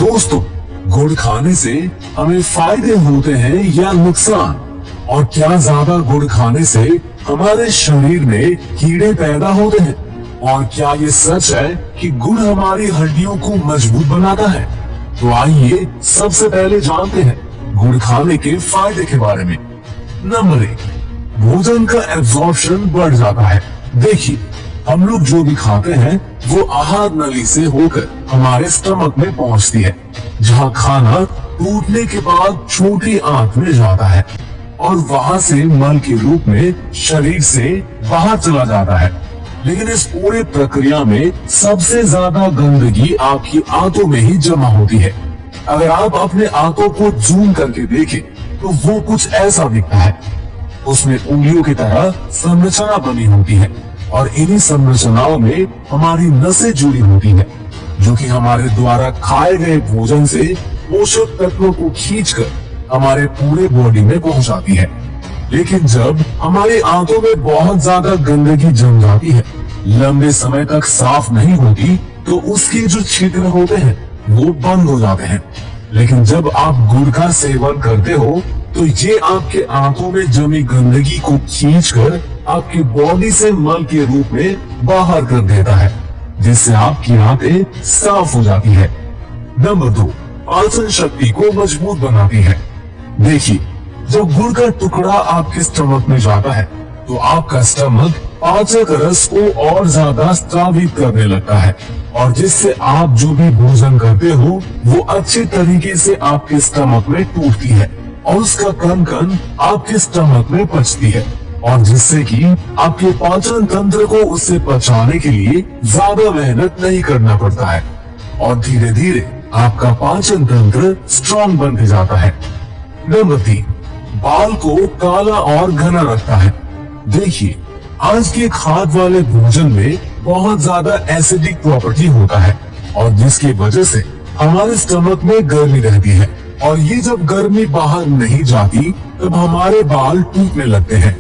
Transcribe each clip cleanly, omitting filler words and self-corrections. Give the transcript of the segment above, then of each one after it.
दोस्तों, गुड़ खाने से हमें फायदे होते हैं या नुकसान, और क्या ज्यादा गुड़ खाने से हमारे शरीर में कीड़े पैदा होते हैं, और क्या ये सच है कि गुड़ हमारी हड्डियों को मजबूत बनाता है? तो आइए सबसे पहले जानते हैं गुड़ खाने के फायदे के बारे में। नंबर 1, भोजन का एब्जॉर्प्शन बढ़ जाता है। देखिए, हम लोग जो भी खाते हैं वो आहार नली से होकर हमारे स्टमक में पहुंचती है, जहां खाना टूटने के बाद छोटी आंत में जाता है और वहां से मल के रूप में शरीर से बाहर चला जाता है। लेकिन इस पूरे प्रक्रिया में सबसे ज्यादा गंदगी आपकी आंतों में ही जमा होती है। अगर आप अपने आंतों को जूम करके देखें तो वो कुछ ऐसा दिखता है। उसमें उंगलियों की तरह संरचना बनी होती है और इन्हीं संरचनाओं में हमारी नसें जुड़ी होती है, जो कि हमारे द्वारा खाए गए भोजन से पोषक तत्वों को खींचकर हमारे पूरे बॉडी में पहुंचाती है। लेकिन जब हमारी आंतों में बहुत ज्यादा गंदगी जम जाती है, लंबे समय तक साफ नहीं होती, तो उसके जो छिद्र होते हैं वो बंद हो जाते हैं। लेकिन जब आप गुड़ का सेवन करते हो तो ये आपके आंतों में जमी गंदगी को खींचकर आपकी बॉडी से मल के रूप में बाहर कर देता है, जिससे आपकी आंतें साफ हो जाती है। नंबर 2, पाचन शक्ति को मजबूत बनाती है। देखिए, जब गुड़ का टुकड़ा आपके स्टमक में जाता है तो आपका स्टमक पाचक रस को और ज्यादा स्रावित करने लगता है, और जिससे आप जो भी भोजन करते हो वो अच्छे तरीके से आपके स्टमक में टूटती है और उसका कण कण आपके स्टमक में पचती है, और जिससे कि आपके पाचन तंत्र को उसे पचाने के लिए ज्यादा मेहनत नहीं करना पड़ता है और धीरे धीरे आपका पाचन तंत्र स्ट्रॉन्ग बनते जाता है। नंबर 3, बाल को काला और घना रखता है। देखिए, आज के खाद वाले भोजन में बहुत ज्यादा एसिडिक प्रॉपर्टी होता है, और जिसकी वजह से हमारे स्टमक में गर्मी रहती है, और ये जब गर्मी बाहर नहीं जाती तब हमारे बाल टूटने लगते हैं।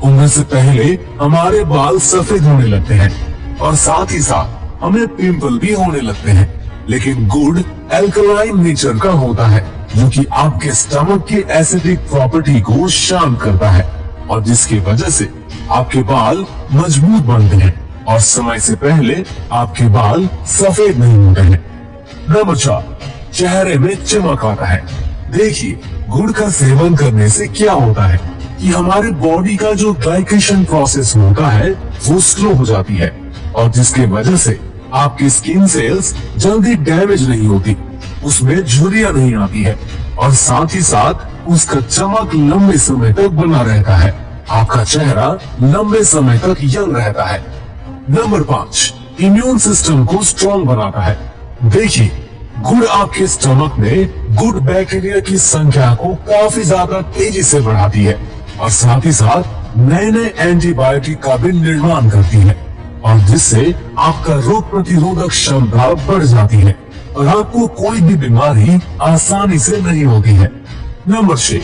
उम्र से पहले हमारे बाल सफेद होने लगते हैं और साथ ही साथ हमें पिंपल भी होने लगते हैं। लेकिन गुड़ एल्कलाइन नेचर का होता है, जो कि आपके स्टमक की एसिडिक प्रॉपर्टी को शांत करता है, और जिसकी वजह से आपके बाल मजबूत बनते हैं और समय से पहले आपके बाल सफेद नहीं होते हैं। नंबर 4, चेहरे में चमक आता है। देखिए, गुड़ का सेवन करने से क्या होता है कि हमारे बॉडी का जो ग्लाइकेशन प्रोसेस होता है वो स्लो हो जाती है, और जिसके वजह से आपकी स्किन सेल्स जल्दी डैमेज नहीं होती, उसमें झुर्रियां नहीं आती है, और साथ ही साथ उसका चमक लंबे समय तक बना रहता है। आपका चेहरा लंबे समय तक यंग रहता है। नंबर 5, इम्यून सिस्टम को स्ट्रॉन्ग बनाता है। देखिए, गुड़ आपके स्टमक में गुड बैक्टीरिया की संख्या को काफी ज्यादा तेजी से बढ़ाती है, और साथ ही साथ नए नए एंटीबायोटिक का भी निर्माण करती है, और जिससे आपका रोग प्रतिरोधक क्षमता बढ़ जाती है और आपको कोई भी बीमारी आसानी से नहीं होती है। नंबर 6,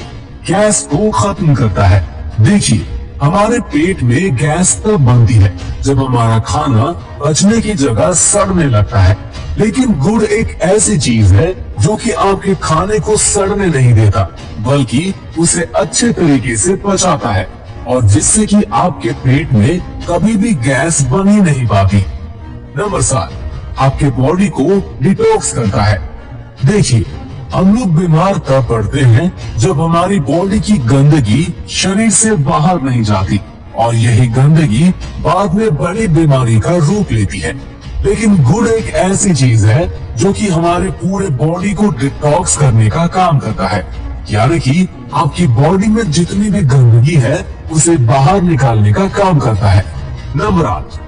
गैस को खत्म करता है। देखिए, हमारे पेट में गैस तब बनती है जब हमारा खाना पचने की जगह सड़ने लगता है, लेकिन गुड़ एक ऐसी चीज है जो कि आपके खाने को सड़ने नहीं देता, बल्कि उसे अच्छे तरीके से पचाता है, और जिससे कि आपके पेट में कभी भी गैस बन ही नहीं पाती। नंबर 7, आपके बॉडी को डिटॉक्स करता है। देखिए, हम लोग बीमार तब पड़ते हैं जब हमारी बॉडी की गंदगी शरीर से बाहर नहीं जाती, और यही गंदगी बाद में बड़ी बीमारी का रूप लेती है। लेकिन गुड़ एक ऐसी चीज है जो कि हमारे पूरे बॉडी को डिटॉक्स करने का काम करता है, यानी कि आपकी बॉडी में जितनी भी गंदगी है उसे बाहर निकालने का काम करता है। नंबर 8,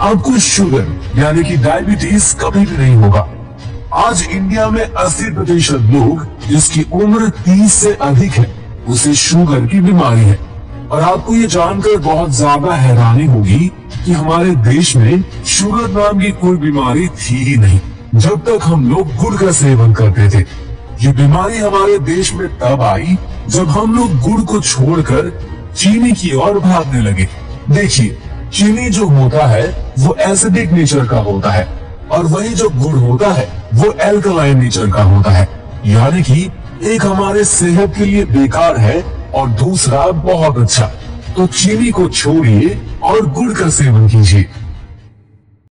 आपको शुगर यानी कि डायबिटीज कभी भी नहीं होगा। आज इंडिया में 80% लोग जिसकी उम्र 30 से अधिक है उसे शुगर की बीमारी है, और आपको ये जानकर बहुत ज्यादा हैरानी होगी कि हमारे देश में शुगर नाम की कोई बीमारी थी ही नहीं जब तक हम लोग गुड़ का सेवन करते थे। ये बीमारी हमारे देश में तब आई जब हम लोग गुड़ को छोड़कर चीनी की ओर भागने लगे। देखिए, चीनी जो होता है वो एसिडिक नेचर का होता है, और वही जो गुड़ होता है वो एल्कलाइन नेचर का होता है, यानी कि एक हमारे सेहत के लिए बेकार है और दूसरा बहुत अच्छा। तो चीनी को छोड़िए और गुड़ का सेवन कीजिए।